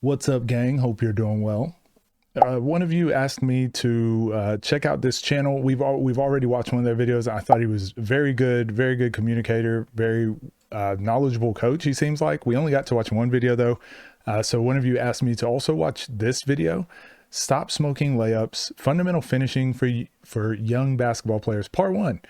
What's up, gang? Hope you're doing well. One of you asked me to check out this channel. We've already watched one of their videos. I thought he was very good communicator, very knowledgeable coach. He seems like. We only got to watch one video though. So one of you asked me to also watch this video. Stop smoking layups, fundamental finishing for young basketball players, part 1.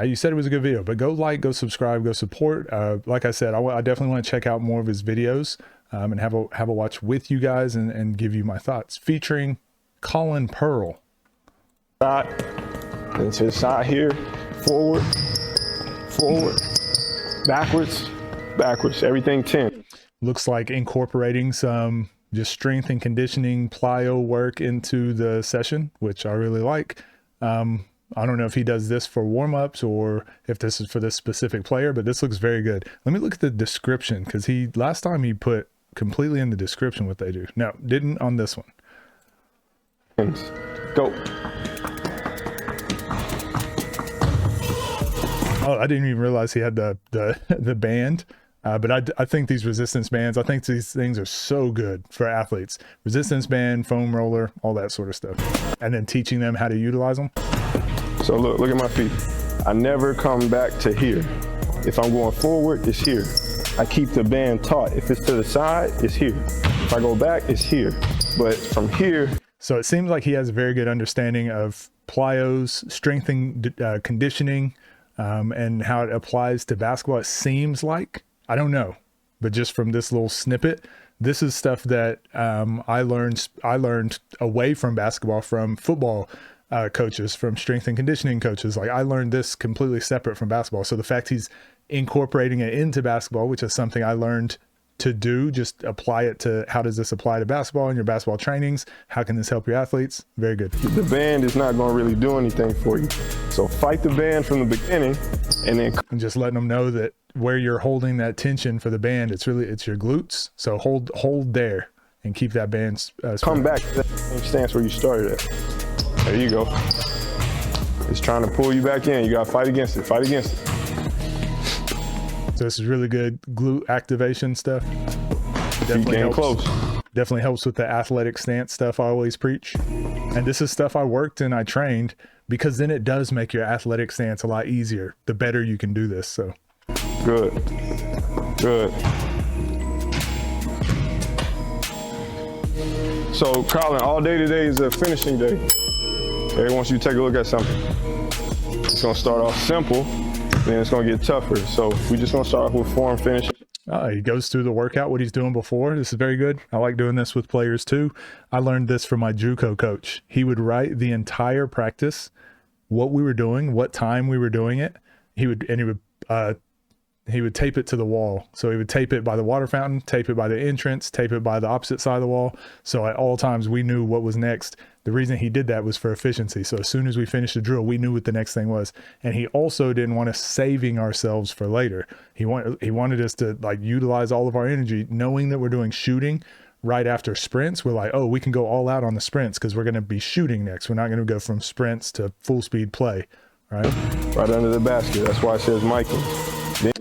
You said it was a good video, but go like, go subscribe, go support. Like I said, I definitely want to check out more of his videos and have a watch with you guys and give you my thoughts. Featuring Colin Pearl. Side, then to the side here, forward, backwards, everything 10. Looks like incorporating some just strength and conditioning plyo work into the session, which I really like. I don't know if he does this for warm-ups or if this is for this specific player, but this looks very good. Let me look at the description, because last time he put completely in the description what they do. No, didn't on this one. Go. Oh, I didn't even realize he had the band. But I think these resistance bands, I think these things are so good for athletes. Resistance band, foam roller, all that sort of stuff. And then teaching them how to utilize them. So look at my feet. I never come back to here. If I'm going forward, it's here. I keep the band taut. If it's to the side, it's here. If I go back, it's here. But from here. So it seems like he has a very good understanding of plyos, strength and conditioning, and how it applies to basketball. It seems like, I don't know, but just from this little snippet, this is stuff that I learned away from basketball, from football coaches, from strength and conditioning coaches. Like, I learned this completely separate from basketball. So the fact he's incorporating it into basketball, which is something I learned to do, just apply it to how does this apply to basketball and your basketball trainings? How can this help your athletes? Very good. The band is not going to really do anything for you. So fight the band from the beginning and just letting them know that where you're holding that tension for the band, it's your glutes. So hold there and keep that band. Come back to that same stance where you started at. There you go. It's trying to pull you back in. You got to fight against it. Fight against it. So this is really good glute activation stuff. Definitely helps. Close. Definitely helps with the athletic stance stuff I always preach. And this is stuff I worked and I trained, because then it does make your athletic stance a lot easier the better you can do this. So good. So Colin, all day today is a finishing day. Okay, I want you to take a look at something. It's gonna start off simple, then it's gonna get tougher. So we're just gonna start off with form finish. He goes through the workout, what he's doing before. This is very good. I like doing this with players too. I learned this from my JUCO coach. He would write the entire practice, what we were doing, what time we were doing it. He would tape it to the wall. So he would tape it by the water fountain, tape it by the entrance, tape it by the opposite side of the wall. So at all times we knew what was next. The reason he did that was for efficiency. So as soon as we finished the drill, we knew what the next thing was. And he also didn't want us saving ourselves for later. He wanted us to like utilize all of our energy, knowing that we're doing shooting right after sprints. We're like, oh, we can go all out on the sprints because we're going to be shooting next. We're not going to go from sprints to full speed play, right? Right under the basket. That's why it says Michael.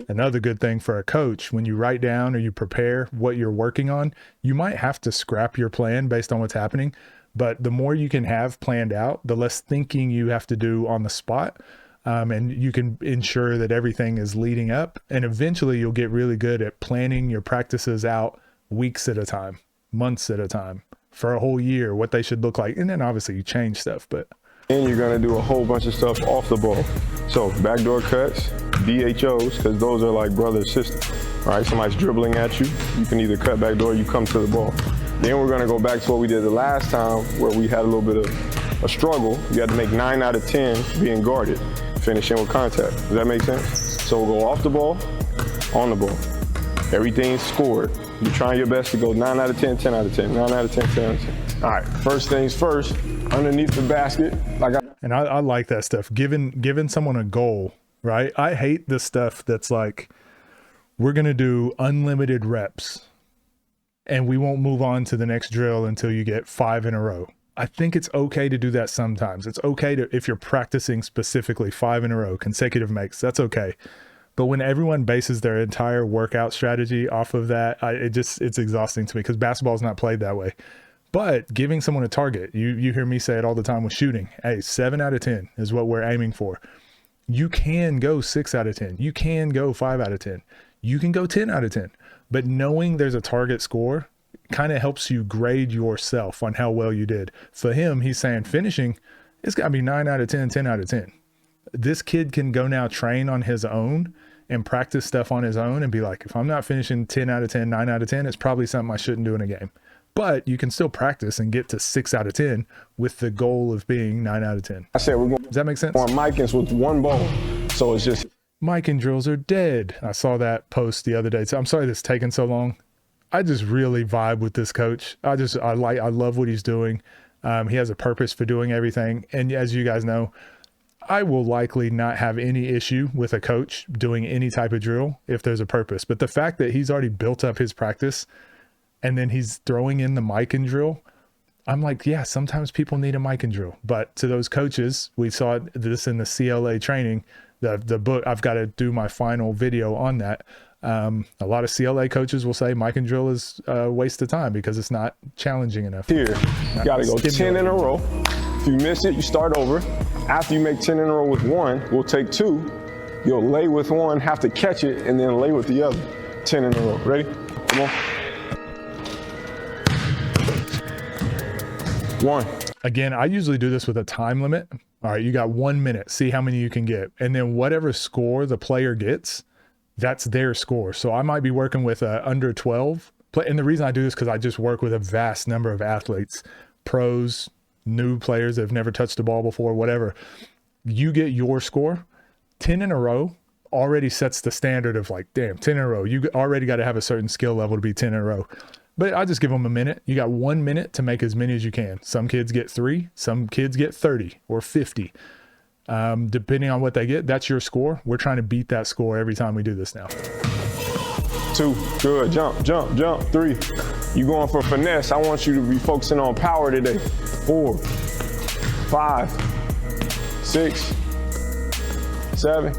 Another good thing for a coach, when you write down or you prepare what you're working on, you might have to scrap your plan based on what's happening. But the more you can have planned out, the less thinking you have to do on the spot. And you can ensure that everything is leading up. And eventually you'll get really good at planning your practices out weeks at a time, months at a time, for a whole year, what they should look like. And then obviously you change stuff, but. And you're gonna do a whole bunch of stuff off the ball. So backdoor cuts, DHOs, because those are like brother and sister. All right, somebody's dribbling at you. You can either cut backdoor, you come to the ball. Then we're gonna go back to what we did the last time, where we had a little bit of a struggle. You had to make 9 out of 10 being guarded, finishing with contact. Does that make sense? So we'll go off the ball, on the ball. Everything's scored. You're trying your best to go 9 out of 10, 10 out of 10, 9 out of 10, 10 out of 10. All right, first things first, underneath the basket. And I like that stuff, giving someone a goal, right? I hate the stuff that's like, we're going to do unlimited reps and we won't move on to the next drill until you get 5 in a row. I think it's okay to do that sometimes. It's okay to, if you're practicing specifically 5 in a row, consecutive makes, that's okay. But when everyone bases their entire workout strategy off of that, it's exhausting to me, because basketball is not played that way. But giving someone a target, you hear me say it all the time with shooting. Hey, 7 out of 10 is what we're aiming for. You can go 6 out of 10. You can go 5 out of 10. You can go 10 out of 10. But knowing there's a target score kind of helps you grade yourself on how well you did. For him, he's saying finishing, it's got to be 9 out of 10, 10 out of 10. This kid can go now train on his own and practice stuff on his own and be like, if I'm not finishing 10 out of 10, 9 out of 10, it's probably something I shouldn't do in a game. But you can still practice and get to 6 out of 10 with the goal of being 9 out of 10. I said we're going. Does that make sense? On Micans with one ball, so it's just. Mican drills are dead. I saw that post the other day. So I'm sorry this is taking so long. I just really vibe with this coach. I love what he's doing. He has a purpose for doing everything. And as you guys know, I will likely not have any issue with a coach doing any type of drill if there's a purpose. But the fact that he's already built up his practice and then he's throwing in the Mican drill, I'm like, yeah, sometimes people need a Mican drill. But to those coaches, we saw this in the CLA training, the book. I've got to do my final video on that. A lot of CLA coaches will say Mican drill is a waste of time because it's not challenging enough. Here, you got to go 10 in a row. If you miss it, you start over. After you make 10 in a row with one, we'll take 2. You'll lay with one, have to catch it, and then lay with the other. 10 in a row. Ready? Come on. 1. Again, I usually do this with a time limit. All right, you got 1 minute. See how many you can get. And then whatever score the player gets, that's their score. So I might be working with a under 12. And the reason I do this because I just work with a vast number of athletes, pros, new players that have never touched the ball before, whatever. You get your score. 10 in a row already sets the standard of like, damn, 10 in a row. You already got to have a certain skill level to be 10 in a row. But I just give them a minute. You got 1 minute to make as many as you can. Some kids get 3, some kids get 30 or 50. Depending on what they get, that's your score. We're trying to beat that score every time we do this now. 2, good, jump, jump, jump. 3, you going for finesse. I want you to be focusing on power today. 4, 5, 6, 7.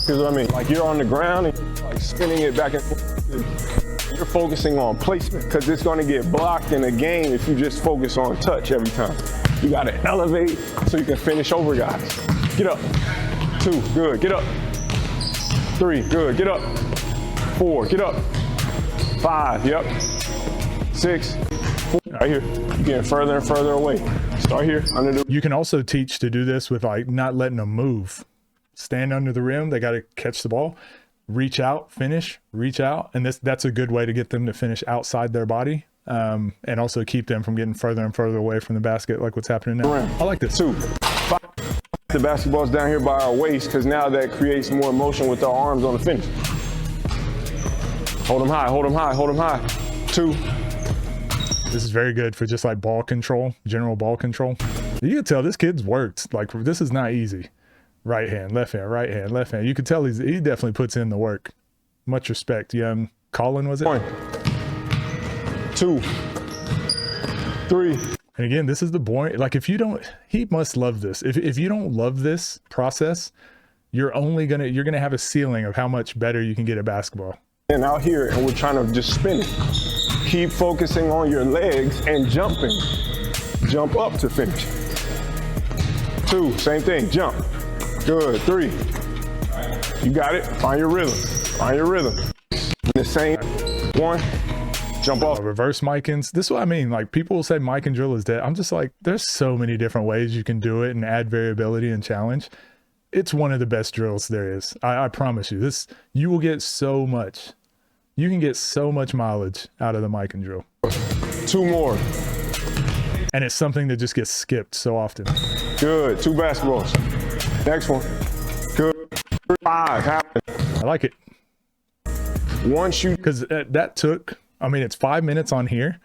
Here's what I mean. Like you're on the ground and you're like spinning it back and forth. You're focusing on placement because it's going to get blocked in a game if you just focus on touch every time. You got to elevate so you can finish over guys. Get up. 2, good, get up. 3, good, get up. 4, get up. 5, yep. 6, 4, right here. You're getting further and further away. Start here, under the. You can also teach to do this with like not letting them move. Stand under the rim, they got to catch the ball. Reach out, finish, reach out. And that's a good way to get them to finish outside their body. And also keep them from getting further and further away from the basket like what's happening now. I like this. 2, 5. The basketball's down here by our waist because now that creates more motion with our arms on the finish. Hold them high, hold them high, hold them high. 2. This is very good for just like ball control, general ball control. You can tell this kid's worked. Like this is not easy. Right hand, left hand, right hand, left hand. You can tell he definitely puts in the work. Much respect. Young Colin, was it? 1, 2, 3. And again, this is the boring, like if you don't, he must love this. If you don't love this process, you're gonna have a ceiling of how much better you can get at basketball. And out here, and we're trying to just spin it. Keep focusing on your legs and jumping. Jump up to finish. 2, same thing, jump. Good, 3. You got it, find your rhythm. Find your rhythm. The same, 1. Jump off. Reverse Micans. This is what I mean. Like people will say Mican drill is dead. I'm just like, there's so many different ways you can do it and add variability and challenge. It's one of the best drills there is. I promise you this, you will get so much. You can get so much mileage out of the Mican drill. 2 more. And it's something that just gets skipped so often. Good, 2 basketballs. Next one. Good. 5, happen. I like it. 1 shoot. Because that took, I mean, it's 5 minutes on here,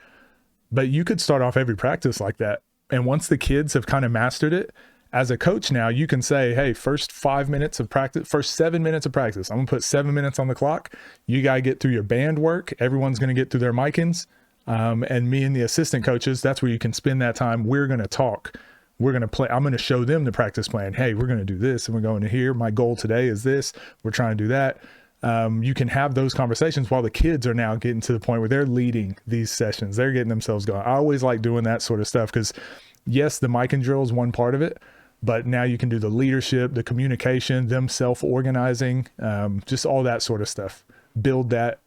but you could start off every practice like that. And once the kids have kind of mastered it, as a coach now, you can say, hey, first 5 minutes of practice, first 7 minutes of practice. I'm going to put 7 minutes on the clock. You got to get through your band work. Everyone's going to get through their Micans. And me and the assistant coaches, that's where you can spend that time. We're going to talk. we're going to play. I'm going to show them the practice plan. Hey, we're going to do this and we're going to here. My goal today is this. We're trying to do that. You can have those conversations while the kids are now getting to the point where they're leading these sessions. They're getting themselves going. I always like doing that sort of stuff because yes, the mic and drill is one part of it, but now you can do the leadership, the communication, them self-organizing, just all that sort of stuff. Build that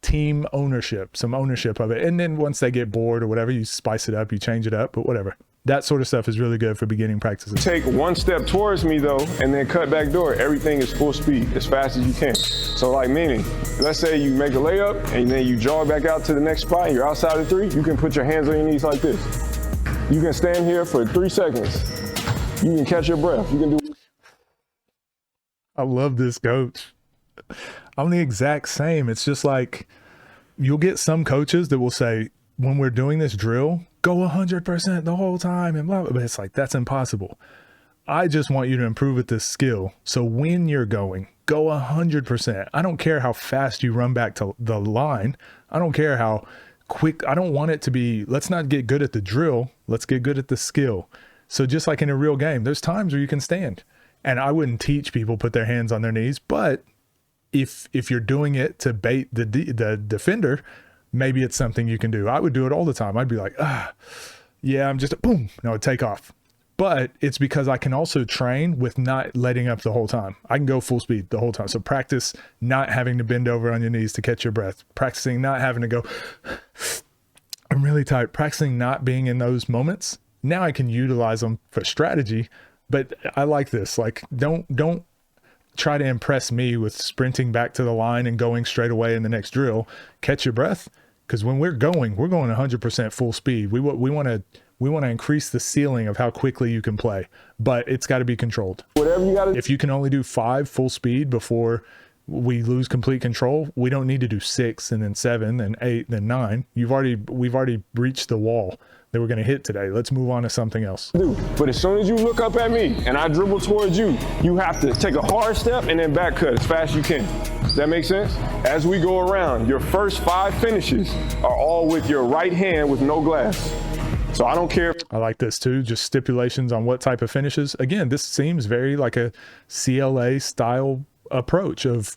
team ownership, some ownership of it. And then once they get bored or whatever, you spice it up, you change it up, but whatever. That sort of stuff is really good for beginning practices. Take one step towards me though, and then cut back door. Everything is full speed, as fast as you can. So like meaning, let's say you make a layup and then you jog back out to the next spot and you're outside of 3, you can put your hands on your knees like this. You can stand here for 3 seconds. You can catch your breath. You can do. I love this, coach. I'm the exact same. It's just like, you'll get some coaches that will say, when we're doing this drill, go 100% the whole time and blah, blah, but it's like, that's impossible. I just want you to improve at this skill. So when you're going, go 100%. I don't care how fast you run back to the line. I don't care how quick. I don't want it to be, let's not get good at the drill. Let's get good at the skill. So just like in a real game, there's times where you can stand, and I wouldn't teach people put their hands on their knees, but if you're doing it to bait the defender, maybe it's something you can do. I would do it all the time. I'd be like, yeah, I'm just boom. No, I'd take off. But it's because I can also train with not letting up the whole time. I can go full speed the whole time. So practice not having to bend over on your knees to catch your breath. Practicing not having to go, I'm really tired. Practicing not being in those moments. Now I can utilize them for strategy, but I like this. Like, don't try to impress me with sprinting back to the line and going straight away in the next drill. Catch your breath, because when we're going 100% full speed. We want to increase the ceiling of how quickly you can play, but it's got to be controlled. Whatever you got to. If you can only do 5 full speed before we lose complete control, we don't need to do 6 and then 7 and 8 then 9. We've already reached the wall that we're going to hit today. Let's move on to something else. But as soon as you look up at me and I dribble towards you, you have to take a hard step and then back cut as fast as you can. Does that make sense? As we go around, your first 5 finishes are all with your right hand with no glass. So I don't care. I like this too. Just stipulations on what type of finishes. Again, this seems very like a CLA style approach of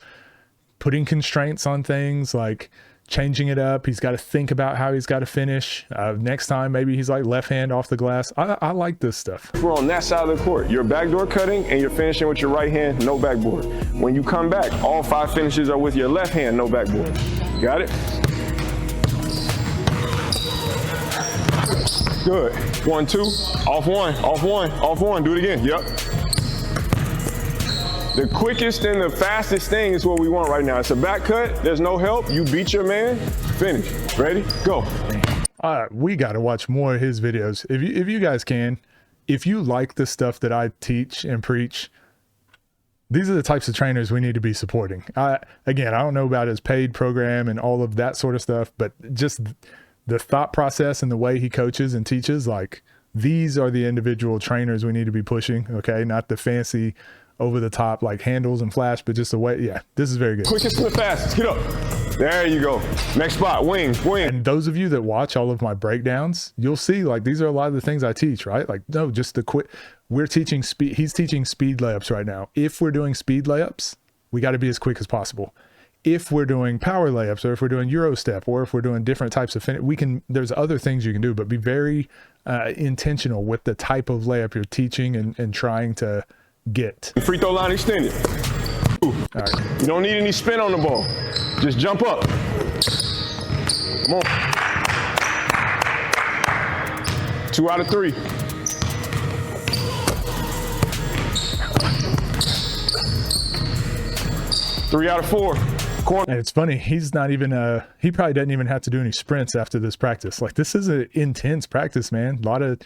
putting constraints on things, like changing it up. He's got to think about how he's got to finish. Next time, maybe he's like left hand off the glass. I like this stuff. We're on that side of the court. You're backdoor cutting and you're finishing with your right hand, no backboard. When you come back, all 5 finishes are with your left hand, no backboard. Got it? Good. 1, 2, off 1, off 1, off 1. Do it again. Yep. The quickest and the fastest thing is what we want right now. It's a back cut. There's no help. You beat your man. Finish. Ready? Go. We got to watch more of his videos. If you guys can, if you like the stuff that I teach and preach, these are the types of trainers we need to be supporting. Again, I don't know about his paid program and all of that sort of stuff, but just the thought process and the way he coaches and teaches, like, these are the individual trainers we need to be pushing. Okay. Not the fancy over the top like handles and flash, but just the way. Yeah, this is very good. Quickest and the fastest. Get up. There you go. Next spot. Wing. And those of you that watch all of my breakdowns, you'll see like these are a lot of the things I teach, right? Like, no, just the quick. We're teaching speed. He's teaching speed layups right now. If we're doing speed layups, we got to be as quick as possible. If we're doing power layups, or if we're doing Euro step, or if we're doing different types of finish, there's other things you can do, but be very intentional with the type of layup you're teaching and trying to get. Free throw line extended. All right. You don't need any spin on the ball. Just jump up. Come on. 2 out of 3. Three out of 4. Corner. And it's funny, he's not even he probably doesn't even have to do any sprints after this practice. Like, this is an intense practice, man. A lot of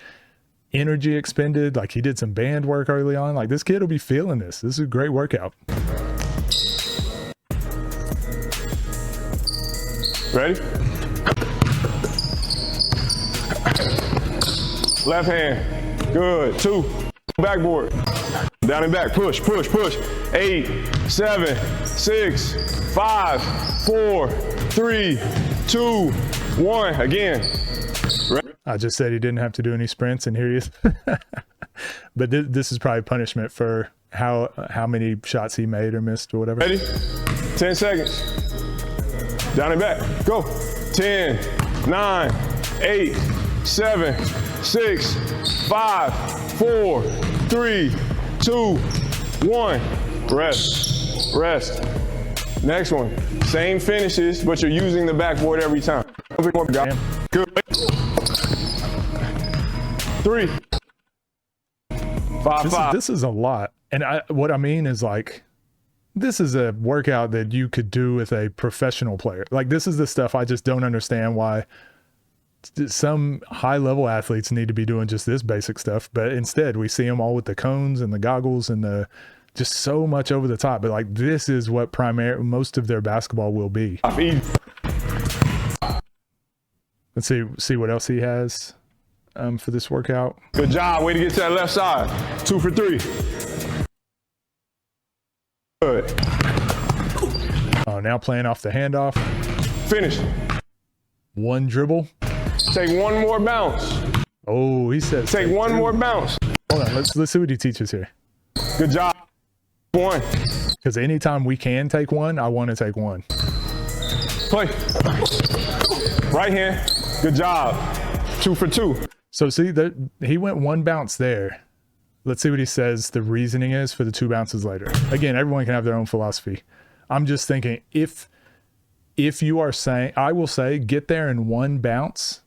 energy expended. Like, he did some band work early on. Like, this kid will be feeling this. This is a great workout. Ready? Left hand. Good. 2. Backboard. Down and back. Push, push, push. 8, 7, 6, 5, 4, 3, 2, 1. Again. I just said he didn't have to do any sprints, and here he is. But this is probably punishment for how many shots he made or missed or whatever. Ready? 10 seconds. Down and back. Go. 10, 9, 8, 7, 6, 5, 4, 3, 2, 1. Rest. Rest. Next one. Same finishes, but you're using the backboard every time. Good. 3. 5, 5. This is a lot. And what I mean is, like, this is a workout that you could do with a professional player. Like, this is the stuff I just don't understand why some high-level athletes need to be doing just this basic stuff. But instead, we see them all with the cones and the goggles and the just so much over the top. But, like, this is what most of their basketball will be. Let's see what else he has for this workout. Good job. Way to get to that left side. 2 for 3. Good. Oh, now playing off the handoff. Finish. 1 dribble. Take 1 more bounce. Oh, he said take 1 more bounce. Hold on, let's see what he teaches here. Good job. 1. Because anytime we can take 1, I want to take 1. Play. Right hand. Good job. 2 for 2. So see that he went 1 bounce there. Let's see what he says the reasoning is for the 2 bounces later. Again, everyone can have their own philosophy. I'm just thinking if you are saying, I will say, get there in 1 bounce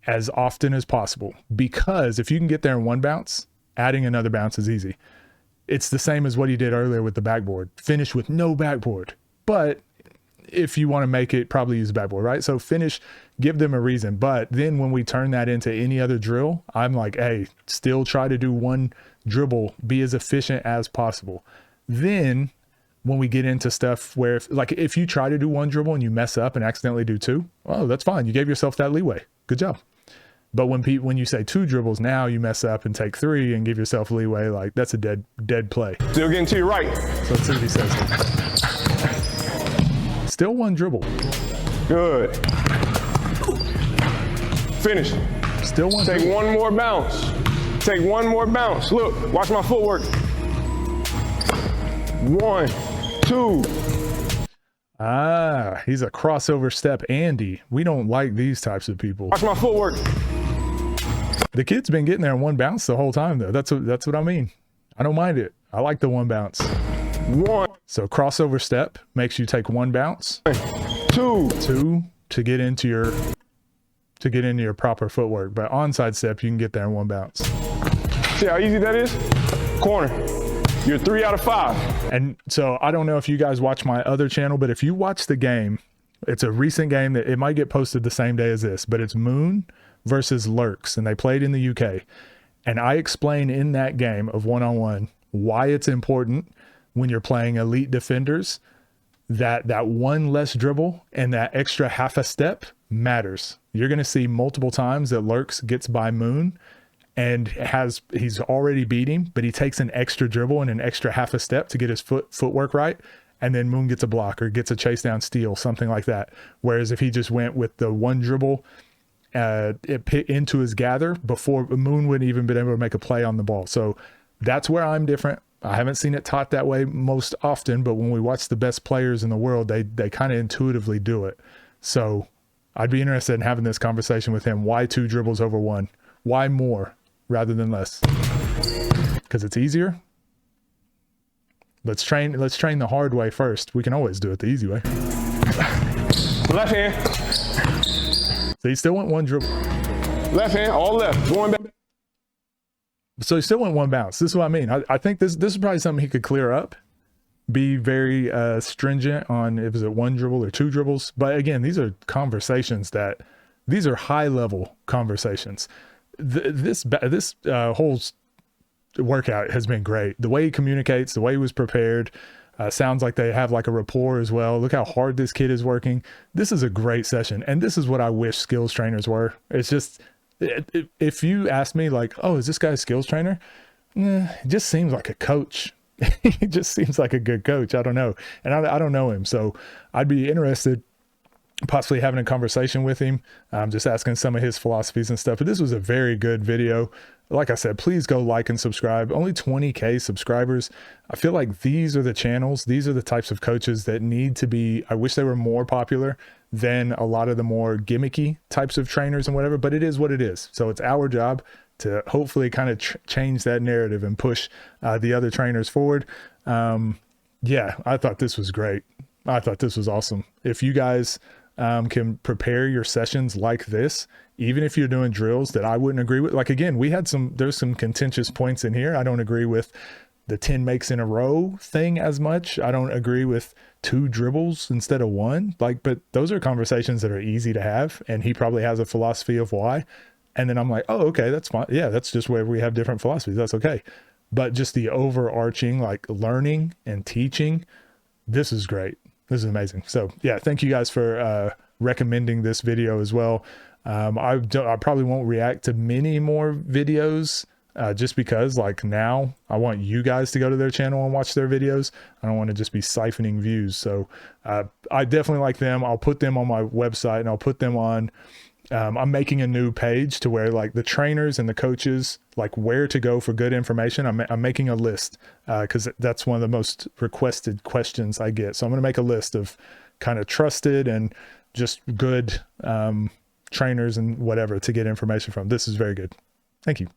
as often as possible, because if you can get there in 1 bounce, adding another bounce is easy. It's the same as what he did earlier with the backboard. Finish with no backboard. But if you want to make it, probably use the backboard, right? So finish, give them a reason. But then when we turn that into any other drill, I'm like, hey, still try to do 1 dribble, be as efficient as possible. Then when we get into stuff where if you try to do 1 dribble and you mess up and accidentally do 2, well, that's fine. You gave yourself that leeway. Good job. But when you say 2 dribbles, now you mess up and take 3 and give yourself leeway, like that's a dead play. Still getting to your right. So let's see what he says here. Still 1 dribble. Good. Finish. Still 1 Take dribble. 1 more bounce. Take 1 more bounce. Look, watch my footwork. 1, 2. Ah, he's a crossover step Andy. We don't like these types of people. Watch my footwork. The kid's been getting there in 1 bounce the whole time, though. That's what I mean. I don't mind it. I like the 1 bounce. 1. So crossover step makes you take 1 bounce. 2. 2 to get into your proper footwork. But onside step, you can get there in 1 bounce. See how easy that is? Corner. You're 3 out of 5. And so I don't know if you guys watch my other channel, but if you watch the game, it's a recent game that it might get posted the same day as this, but it's Moon versus Lurks, and they played in the UK. And I explain in that game of 1-on-1 why it's important when you're playing elite defenders that 1 less dribble and that extra half a step matters. You're going to see multiple times that Lurks gets by Moon and he's already beat him, but he takes an extra dribble and an extra half a step to get his footwork right, and then Moon gets a block or gets a chase down steal, something like that. Whereas if he just went with the 1 dribble into his gather, before Moon wouldn't even been able to make a play on the ball. So that's where I'm different. I haven't seen it taught that way most often, but when we watch the best players in the world, they kind of intuitively do it. So I'd be interested in having this conversation with him. Why 2 dribbles over 1? Why more rather than less? Because it's easier. Let's train the hard way first. We can always do it the easy way. Left hand. So he still went 1 dribble. Left hand, all left. Going back. So he still went 1 bounce. This is what I mean. I think this is probably something he could clear up. Be very stringent on if it's 1 dribble or 2 dribbles. But again, these are conversations these are high level conversations. This whole workout has been great. The way he communicates, the way he was prepared, sounds like they have like a rapport as well. Look how hard this kid is working. This is a great session. And this is what I wish skills trainers were. It's just, if you ask me like, oh, is this guy a skills trainer? It just seems like a coach. He just seems like a good coach. I don't know. And I don't know him. So I'd be interested possibly having a conversation with him, just asking some of his philosophies and stuff. But this was a very good video. Like I said, please go like and subscribe. Only 20K subscribers. I feel like these are the channels, these are the types of coaches that need to be, I wish they were more popular than a lot of the more gimmicky types of trainers and whatever, but it is what it is. So it's our job to hopefully kind of change that narrative and push the other trainers forward. Yeah, I thought this was great. I thought this was awesome. If you guys can prepare your sessions like this, even if you're doing drills that I wouldn't agree with, like, again, there's some contentious points in here. I don't agree with the 10 makes in a row thing as much. I don't agree with 2 dribbles instead of 1, like, but those are conversations that are easy to have. And he probably has a philosophy of why. And then I'm like, oh, okay, that's fine. Yeah, that's just where we have different philosophies. That's okay. But just the overarching, like, learning and teaching, this is great. This is amazing. So yeah, thank you guys for recommending this video as well. I probably won't react to many more videos just because, like, now I want you guys to go to their channel and watch their videos. I don't want to just be siphoning views. So I definitely like them. I'll put them on my website and I'll put them on. I'm making a new page to where, like, the trainers and the coaches, like, where to go for good information. I'm making a list because that's one of the most requested questions I get. So I'm going to make a list of kind of trusted and just good trainers and whatever to get information from. This is very good. Thank you.